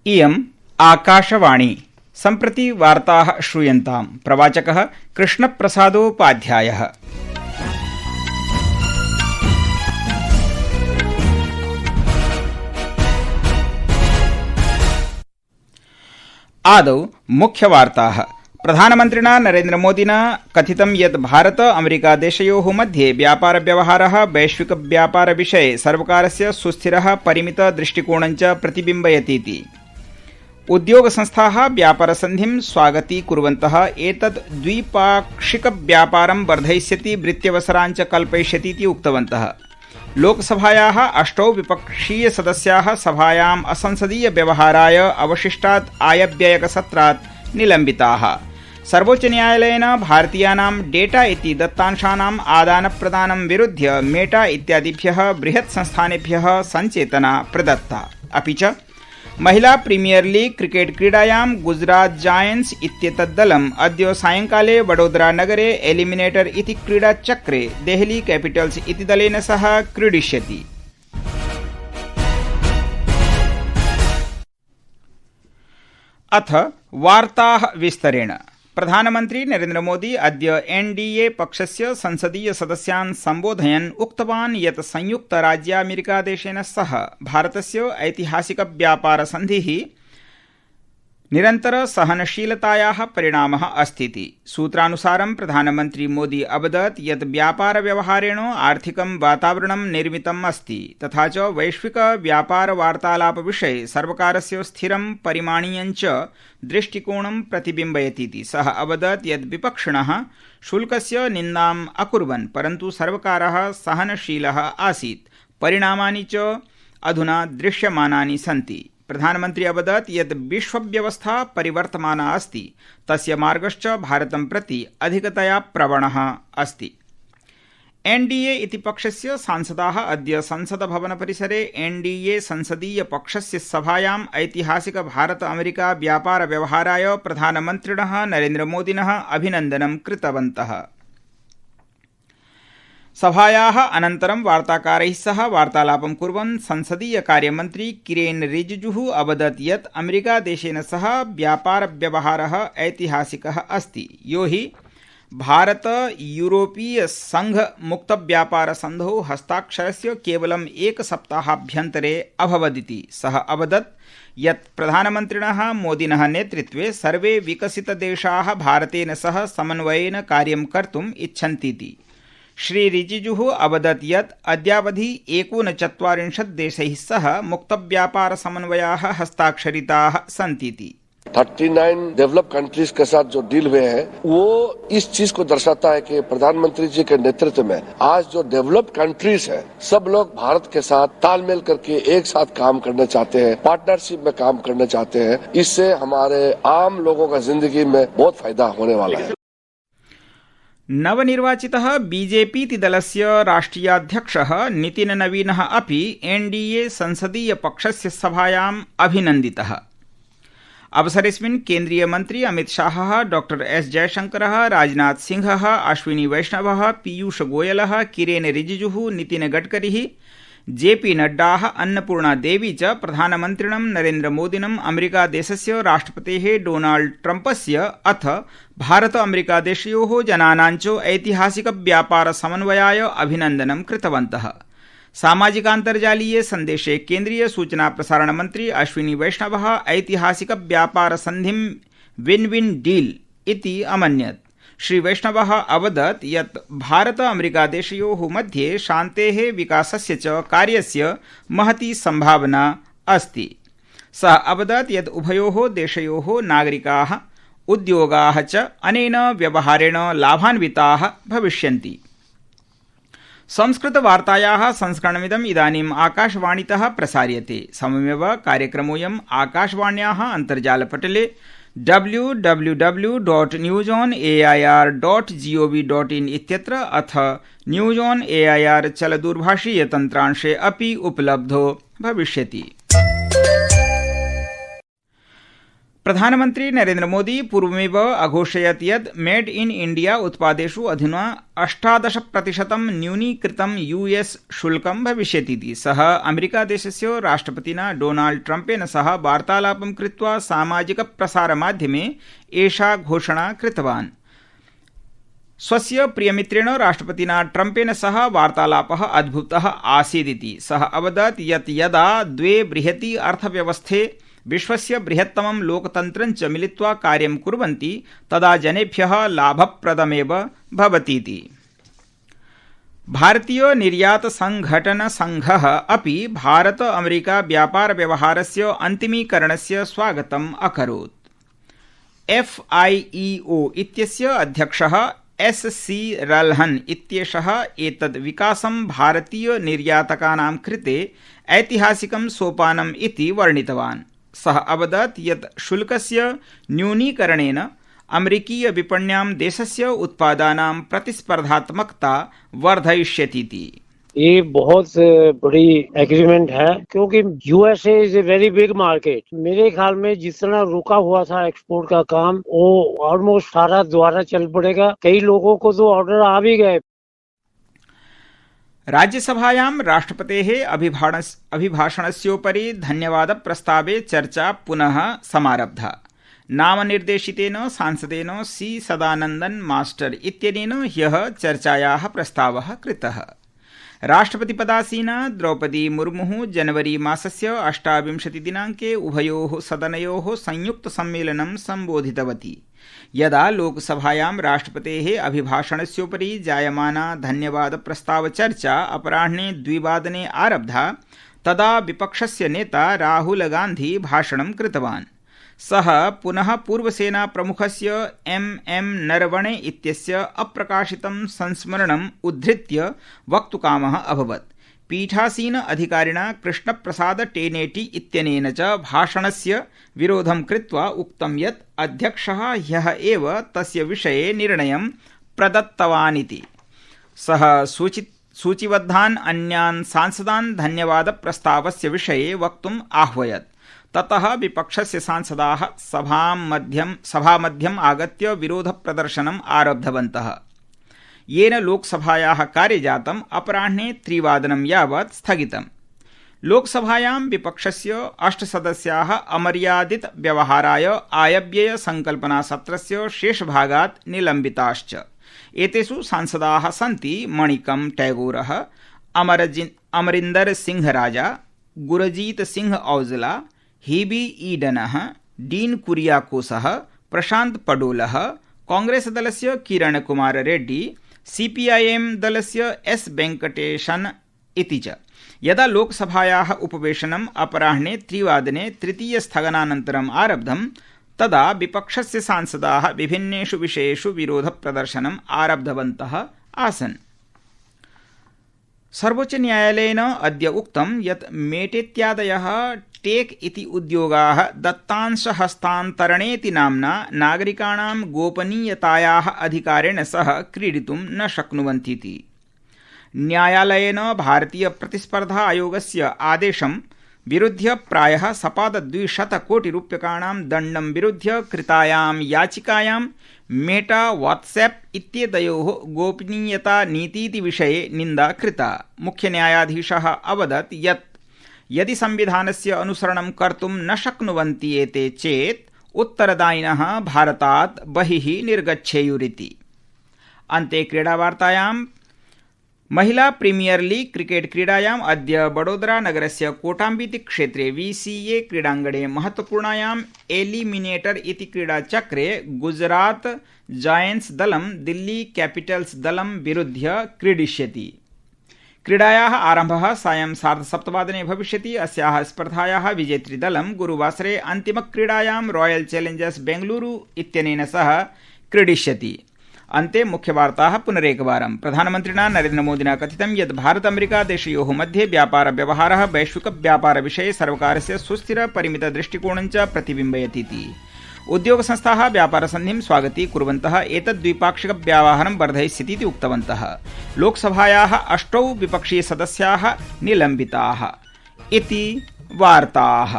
इयम् आकाशवाणी। सम्प्रति वार्ताः श्रूयन्ताम्। प्रवाचकः कृष्णप्रसादोपाध्यायः। आदौ मुख्यवार्ताः। प्रधानमन्त्रिणा नरेन्द्रमोदिना कथितं यत् भारत अमेरिका देशयोः मध्ये व्यापारव्यवहारः वैश्विकव्यापारविषये सर्वकारस्य सुस्थिरः परिमितदृष्टिकोणञ्च प्रतिबिम्बयतीति। उद्योगसंस्थाः व्यापारसन्धिं स्वागतीकुर्वन्तः एतत् द्विपाक्षिकव्यापारं वर्धयिष्यति, वृत्यवसराञ्च कल्पयिष्यतीति उक्तवन्तः। लोकसभायाः 8 विपक्षीयसदस्याः सभायाम् असंसदीयव्यवहाराय अवशिष्टात् आयव्ययकसत्रात् निलम्बिताः। सर्वोच्चन्यायालयेन भारतीयानां डेटा इति दत्तांशानाम् आदानप्रदानं विरुध्य मेटा इत्यादिभ्यः बृहत् संस्थानेभ्यः सञ्चेतना प्रदत्ता। अपि च महिला प्रीमियर लीग क्रिकेट क्रीडायां गुजरात जायंट्स इत्येतद्दलम् अद्य सायंकाले वडोदरानगरे एलिमिनेटर इति क्रीडाचक्रे देहली कैपिटल्स इति दलेन सह क्रीडिष्यति। अथ वार्ताः विस्तरेण। प्रधानमन्त्री नरेन्द्रमोदी अद्य एनडीए पक्षस्य संसदीय सदस्यान् सम्बोधयन् उक्तवान् यत् संयुक्तराज्यामेरिकादेशेन सह भारतस्य ऐतिहासिकव्यापारसन्धिः निरन्तरसहनशीलतायाः परिणामः अस्तीति। सूत्रानुसारं प्रधानमन्त्री मोदी अवदत् यत् व्यापारव्यवहारेण आर्थिकं वातावरणं निर्मितम् अस्ति, तथा च वैश्विकव्यापारवार्तालापविषये सर्वकारस्य स्थिरं परिमाणीयञ्च दृष्टिकोणं प्रतिबिम्बयतीति। सः अवदत् यत् विपक्षिणः शुल्कस्य निन्दाम् अकुर्वन्, परन्तु सर्वकारः सहनशीलः आसीत्। परिणामानि च अधुना दृश्यमानानि सन्ति। प्रधानमन्त्री अवदत् यत् विश्वव्यवस्था परिवर्तमाना अस्ति, तस्य मार्गश्च भारतं प्रति अधिकतया प्रवणः अस्ति। एनडीए इति पक्षस्य सांसदाः अद्य संसदभवनपरिसरे एनडीए संसदीयपक्षस्य सभायाम् ऐतिहासिक भारत अमेरिका व्यापारव्यवहाराय प्रधानमन्त्रिणः नरेन्द्रमोदिनः अभिनन्दनं कृतवन्तः। सभायाः अनन्तरं वार्ताकारैः सह वार्तालापं कुर्वन् संसदीय कार्यमन्त्री किरेन रिजिजुः अवदत् यत् अमेरिकादेशेन सह व्यापारव्यवहारः ऐतिहासिकः अस्ति, यो हि भारत यूरोपीय संघ मुक्तव्यापारसन्धौ हस्ताक्षरस्य केवलम् एकसप्ताहाभ्यन्तरे अभवदिति। सः अवदत् यत् प्रधानमन्त्रिणः मोदिनः नेतृत्वे सर्वे विकसितदेशाः भारतेन सह समन्वयेन कार्यं कर्तुम् इच्छन्तीति। श्री रिजिजुः अवदत् यत् अद्यावधि 49 देशैः सह मुक्तव्यापारसमन्वयाः हस्ताक्षरिताः सन्तीति। 39 डेवलप कंट्रीज के साथ जो डील हुए हैं वो इस चीज को दर्शाता है कि प्रधानमंत्री जी के नेतृत्व में आज जो डेवलप कंट्रीज है सब लोग भारत के साथ तालमेल करके एक साथ काम करना चाहते हैं, पार्टनरशिप में काम करना चाहते हैं। इससे हमारे आम लोगों का जिंदगी में बहुत फायदा होने वाला है। नवनिर्वाचितः बीजेपीति दलस्य राष्ट्रियाध्यक्षः नितिन नवीनः अपि एनडीए संसदीयपक्षस्य सभायाम् अभिनन्दितः। अवसरेऽस्मिन् केन्द्रीयमन्त्री अमितशाहः, डॉक्टर एस जयशंकरः, राजनाथ सिंहः, अश्विनी वैष्णवः, पीयूष गोयलः, किरेन रिजिजुः, नितिन गडकरी, जेपी नड्डाः, अन्नपूर्णा देवी च प्रधानमन्त्रिणं नरेन्द्रमोदिनम् अमेरिकादेशस्य राष्ट्रपतेः डोनाल्ड ट्रम्पस्य अथ भारत अमेरिकादेशयोः जनानाञ्च ऐतिहासिकव्यापारसमन्वयाय अभिनन्दनं कृतवन्तः। सामाजिकान्तर्जालीये सन्देशे केन्द्रीय सूचना प्रसारणमन्त्री अश्विनी वैष्णवः ऐतिहासिकव्यापारसन्धिं विन् विन् डील इति अमन्यत्। श्री वैष्णवः अवदत् यत् भारत अमेरिकादेशयोः मध्ये शान्तेः, विकासस्य च कार्यस्य महती सम्भावना अस्ति। सः अवदत् यत् उभयोः देशयोः नागरिकाः, उद्योगाः च अनेन व्यवहारेण लाभान्विताः भविष्यन्ति। संस्कृतवार्तायाः संस्करणमिदम् इदानीम् आकाशवाणीतः प्रसार्यते। सममेव कार्यक्रमोऽयम् आकाशवाण्याः अन्तर्जालपटले www.newsonair.gov.in इत्यत्र अथ न्यूज़ ऑन एआईआर चलदूरभाषीयतन्त्रांशे अपि उपलब्धो भविष्यति। प्रधानमन्त्री नरेन्द्र मोदी पूर्वमेव अघोषयत् यत् मेड इन इंडिया उत्पादेषु अधुना 18% न्यूनीकृतं यूएस शुल्कं भविष्यतीति। सः अमेरिकादेशस्य राष्ट्रपतिना डोनाल्ड ट्रम्पेन सह वार्तालापं कृत्वा सामाजिकप्रसारमाध्यमे एषा घोषणा कृतवान्। स्वस्य प्रियमित्रेण राष्ट्रपतिना ट्रम्पेन सह वार्तालापः अद्भुतः आसीदिति सः अवदत् यत् यदा द्वे बृहती अर्थव्यवस्थे विश्वस्य बृहत्तमं लोकतन्त्रं च मिलित्वा कार्यं कुर्वन्ति तदा जनेभ्यः लाभप्रदमेव भवतीति। भारतीय निर्यात संघटन संघः अपि भारत अमेरिका व्यापार व्यवहारस्य अन्तिमीकरणस्य स्वागतम् अकरोत्। FIEO इत्यस्य अध्यक्षः SC रल्हन् इत्येषः एतद् विकासं भारतीय निर्यातकानां कृते ऐतिहासिकं सोपानम् इति वर्णितवान्। सः अवदत् यत् शुल्कस्य न्यूनीकरणेन अमेरिकीय विपण्यां देशस्य उत्पादानां प्रतिस्पर्धात्मकता वर्धयिष्यतीति। ये बहुत बड़ी एग्रीमेंट है क्योंकि USA is a very big market. मेरे ख्याल में जितना रुका हुआ था एक्सपोर्ट का काम वो ऑलमोस्ट सारा द्वारा चल पड़ेगा। कई लोगों को तो ऑर्डर आ भी गए। राज्यसभायां राष्ट्रपतेः अभिभाषणस्योपरि धन्यवादप्रस्तावे चर्चा पुनः समारब्धा। नामनिर्देशितेन सांसदेन C सदानन्दन मास्टर इत्यनेन ह्यः चर्चायाः प्रस्तावः कृतः। राष्ट्रपतिपदासीना द्रौपदी मुर्मुः जनवरी मासस्य 28 दिनाङ्के उभयोः सदनयोः संयुक्तसम्मेलनं सम्बोधितवती। यदा लोकसभायां राष्ट्रपतेः अभिभाषणस्योपरि जायमाना धन्यवादप्रस्तावचर्चा अपराह्ने 2 आरब्धा तदा विपक्षस्य नेता राहुल गान्धी भाषणं कृतवान्। सः पुनः पूर्वसेना प्रमुखस्य MM नरवणे इत्यस्य अप्रकाशितं संस्मरणम् उद्धृत्य वक्तुकामः अभवत्। पीठासीन अधिकारिणा कृष्णप्रसाद टेनेटी इत्यनेन च भाषणस्य विरोधं कृत्वा उक्तं यत् अध्यक्षः ह्यः एव तस्य विषये निर्णयं प्रदत्तवानिति। सः सूचिबद्धान् अन्यान् सांसदान् धन्यवादप्रस्तावस्य विषये वक्तुम् आह्वयत्। ततः विपक्षस्य सांसदाः सभामध्यम् आगत्य विरोधप्रदर्शनम् आरब्धवन्तः, येन लोकसभायाः कार्यजातम् अपराह्ने 3 यावत् स्थगितम्। लोकसभायां विपक्षस्य 8 सदस्याः अमर्यादित व्यवहाराय आयव्यय संकल्पनासत्रस्य शेषभागात् निलम्बिताश्च। एतेषु सांसदाः सन्ति मणिकम टैगोरः, अमरिन्दर सिंह राजा, गुरजीत सिंह औजला, हेबी ईडनः, डीन कुरियाकोसः, प्रशांत पडोलः, कांग्रेस दलस्य किरण कुमार रेड्डी, CPIM दलस्य S वेंकटेशन् इति च। यदा लोकसभायाः उपवेशनम् अपराह्ने 3 तृतीयस्थगनानन्तरम् आरब्धं तदा विपक्षस्य सांसदाः विभिन्नेषु विषयेषु विरोधप्रदर्शनम् आरब्धवन्तः आसन्। सर्वोच्चन्यायालयेन अद्य उक्तं यत् मेटेत्यादयः टेक इति उद्योगाः दत्तांशहस्तान्तरणेति नाम्ना नागरिकाणां गोपनीयतायाः अधिकारेण सह क्रीडितुं न शक्नुवन्तीति। न्यायालयेन भारतीय प्रतिस्पर्धा आयोगस्य आदेशं विरुध्य प्रायः 200 कोटिरूप्यकाणां दण्डं विरुध्य कृतायां याचिकायां मेटा व्हाट्सएप इत्येतयोः गोपनीयता नीतीति विषये निन्दा कृता। मुख्यन्यायाधीशः अवदत् यत् यदि संविधानस्य अनुसरणं कर्तुं न शक्नुवन्ति एते चेत् उत्तरदायिनः भारतात् बहिः निर्गच्छेयुरिति। अन्ते क्रीडावार्तायां महिला प्रीमियर लीग क्रिकेट क्रीडायाम् अद्य वडोदरा नगरस्य कोटाम्बिति क्षेत्रे VCA क्रीडाङ्गणे महत्वपूर्णायाम् एलिमिनेटर इति क्रीडाचक्रे गुजरात जायंट्स दलं दिल्ली कैपिटल्स दलं विरुध्य क्रीडिष्यति। क्रीडायाः आरम्भः सायं 7:30 भविष्यति। अस्याः स्पर्धायाः विजेतृदलं गुरुवासरे अन्तिमक्रीडायां रॉयल चैलेंजर्स बेंगलुरु इत्यनेन सह क्रीडिष्यति। अन्ते मुख्यवार्ताः पुनरेकवारं। प्रधानमन्त्रिणा नरेन्द्रमोदिना कथितं यत् भारत अमेरिका देशयोः मध्ये व्यापारव्यवहारः वैश्विकव्यापारविषये सर्वकारस्य सुस्थिरपरिमितदृष्टिकोणं च प्रतिबिम्बयतीति। उद्योगसंस्थाः व्यापारसन्धिं स्वागतीकुर्वन्तः एतद् द्विपाक्षिकव्यवहारं वर्धयिष्यतीति उक्तवन्तः। लोकसभायाः 8 विपक्षीयसदस्याः निलम्बिताः इति वार्ताः।